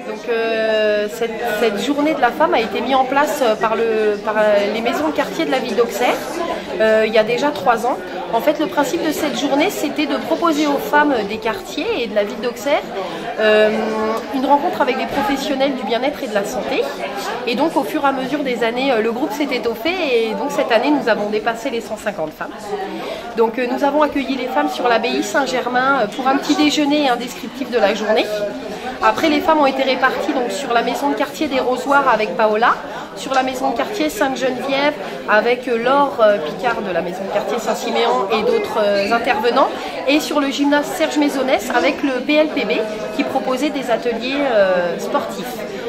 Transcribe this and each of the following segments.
Donc cette journée de la femme a été mise en place par les maisons de quartier de la ville d'Auxerre il y a déjà 3 ans. En fait, le principe de cette journée, c'était de proposer aux femmes des quartiers et de la ville d'Auxerre une rencontre avec des professionnels du bien-être et de la santé. Et donc, au fur et à mesure des années, le groupe s'est étoffé et donc cette année, nous avons dépassé les 150 femmes. Donc, nous avons accueilli les femmes sur l'abbaye Saint-Germain pour un petit déjeuner et un descriptif de la journée. Après, les femmes ont été réparties donc, sur la maison de quartier des Rosoirs avec Paola, sur la maison de quartier Sainte-Geneviève avec Laure Picard de la maison de quartier Saint-Siméon et d'autres intervenants, et sur le gymnase Serge Maisonnès avec le PLPB qui proposait des ateliers sportifs.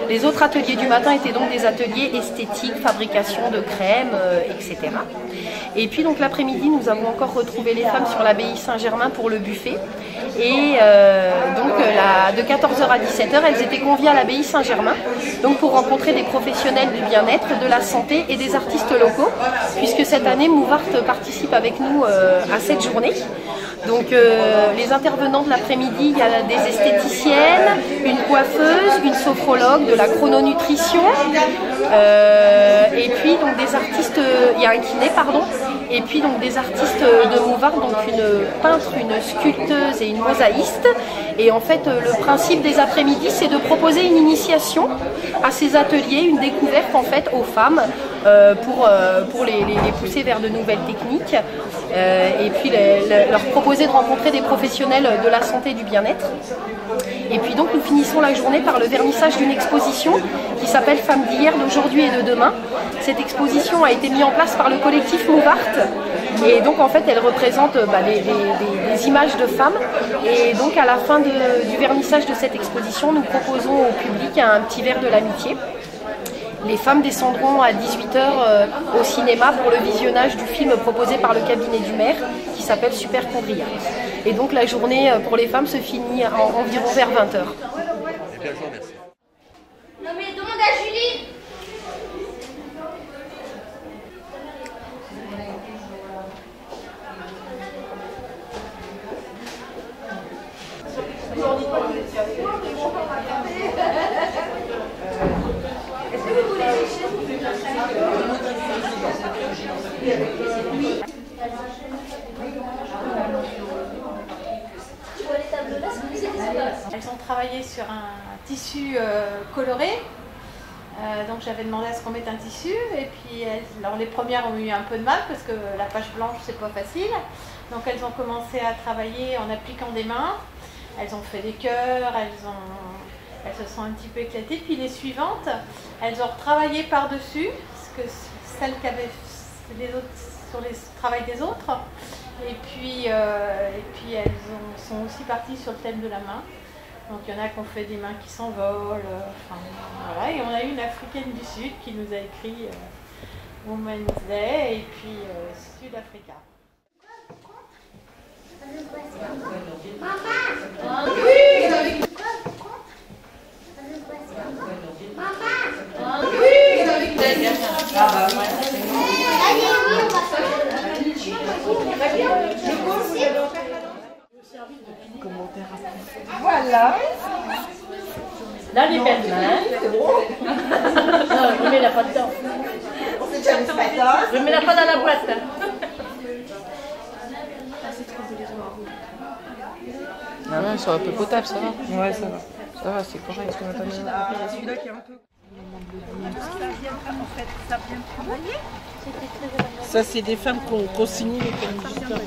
Les autres ateliers du matin étaient donc des ateliers esthétiques, fabrication de crèmes, etc. Et puis donc l'après-midi, nous avons encore retrouvé les femmes sur l'abbaye Saint-Germain pour le buffet. Et de 14h à 17h, elles étaient conviées à l'abbaye Saint-Germain donc pour rencontrer des professionnels du bien-être, de la santé et des artistes locaux, puisque cette année, Mouvart participe avec nous à cette journée. Donc les intervenants de l'après-midi, il y a des esthéticiennes, une coiffeuse, une sophrologue, de la chrononutrition, et puis donc des artistes, il y a un kiné, pardon, et puis donc des artistes de Mouvart, donc une peintre, une sculpteuse et une mosaïste. Et en fait, le principe des après-midi, c'est de proposer une initiation à ces ateliers, une découverte en fait aux femmes pour les pousser vers de nouvelles techniques et puis leur proposer de rencontrer des professionnels de la santé et du bien-être. Et puis donc nous finissons la journée par le vernissage d'une exposition qui s'appelle Femmes d'hier, d'aujourd'hui et de demain. Cette exposition a été mise en place par le collectif Mouvart et donc en fait elle représente des images de femmes, et donc à la fin du vernissage de cette exposition, nous proposons au public un petit verre de l'amitié. Les femmes descendront à 18h au cinéma pour le visionnage du film proposé par le cabinet du maire qui s'appelle Superchondria. Et donc la journée pour les femmes se finit environ vers 20h. Non mais demande à Julie. Est-ce que vous voulez sécher? Oui. Elles ont travaillé sur un tissu coloré. Donc j'avais demandé à ce qu'on mette un tissu, et puis alors les premières ont eu un peu de mal parce que la page blanche c'est pas facile. Donc elles ont commencé à travailler en appliquant des mains. Elles ont fait des cœurs, elles se sont un petit peu éclatées. Puis les suivantes, elles ont retravaillé par-dessus, parce que celles qui avaient les autres, sur les travail des autres. Et puis elles sont aussi parties sur le thème de la main. Donc il y en a qui ont fait des mains qui s'envolent. Enfin, voilà. Et on a eu une Africaine du Sud qui nous a écrit Women's Day, et puis Sud-Africa. Maman! Oui! Maman! Oui! Ah bah oui. Allez, oui, on va faire. Très bien. Je pense que vous allez en faire commentaire après. Voilà. Là, les belles mains, c'est bon. Non, je mets la pas dedans. Je mets la pas dans la boîte. Non, non, ils sont un peu potables, ça va. Ouais, ça va. Ça va, c'est correct. Celui-là qui est un peu. Ça vient travailler. Ça, c'est des femmes qui ont consigné les communicateurs.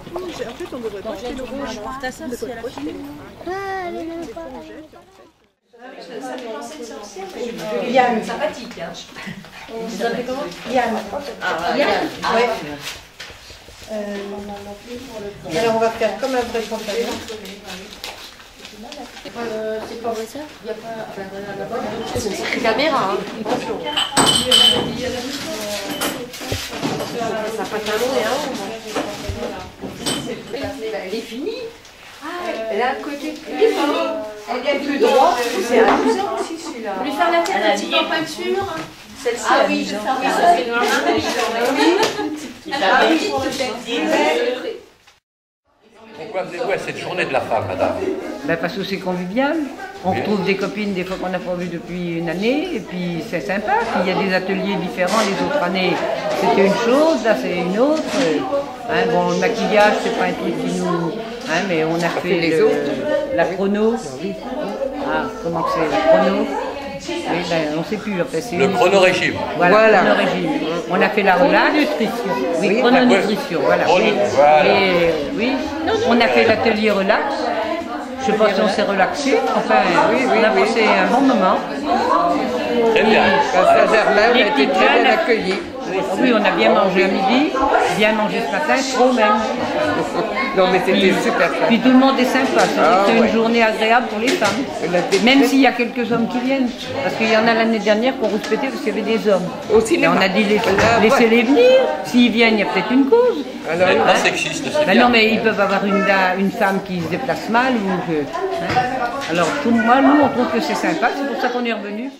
En fait, on devrait pas acheter le rouge. Ta soeur, si elle a fini. Ah, elle est même pas. Ça fait penser une sorcière. Yann. Sympathique, hein. Vous appelez comment? Yann. Ah, Yann. Ouais. Alors on va faire comme un vrai champagne. C'est pas vrai ça? Il n'y a pas... C'est une caméra. Bonjour. Ça n'a pas calmé, elle est finie. Elle a un côté plus elle est plus droit. C'est amusant aussi celui-là. Lui faire la tête un petit peu en peinture. Celle-ci, Ah elle oui, est je jaune. sais, oui, ça fait noir. Ah oui, peut-être. Pourquoi venez-vous à cette journée de la femme, madame? Ben parce que c'est convivial. On Oui. retrouve des copines des fois qu'on n'a pas vues depuis une année et puis c'est sympa. Puis il y a des ateliers différents les autres années. C'était une chose, là c'est une autre. Hein, bon, le maquillage, c'est pas un truc qui nous... Hein, mais on a fait la chrono. Ah, comment que c'est la chrono? Oui, ben, on ne sait plus. En fait, c'est Le chronorégime. Voilà. Chronorégime. On a fait la relax. Oui, chrononutrition. Voilà. Voilà. Et, oui, on a fait l'atelier relax. Je sais pas si on s'est relaxé. Enfin, on a passé un bon moment. Très bien. Saint-Germain, on a Les été petites très bien jeunes. accueillis. Oui, on a bien mangé à midi, bien mangé ce matin, trop même. Non, mais c'était super sympa. Puis tout le monde est sympa, c'est une journée agréable pour les femmes. Même s'il y a quelques hommes qui viennent. Parce qu'il y en a l'année dernière qu'on respectait parce qu'il y avait des hommes. Au Et cinéma. on a dit laissez-les venir. S'ils viennent, il y a peut-être une cause. Vous n'êtes pas sexiste, c'est Ben bien. non, mais ils peuvent avoir une femme qui se déplace mal. Ou que, hein. Alors, moi, nous, on trouve que c'est sympa, c'est pour ça qu'on est revenu.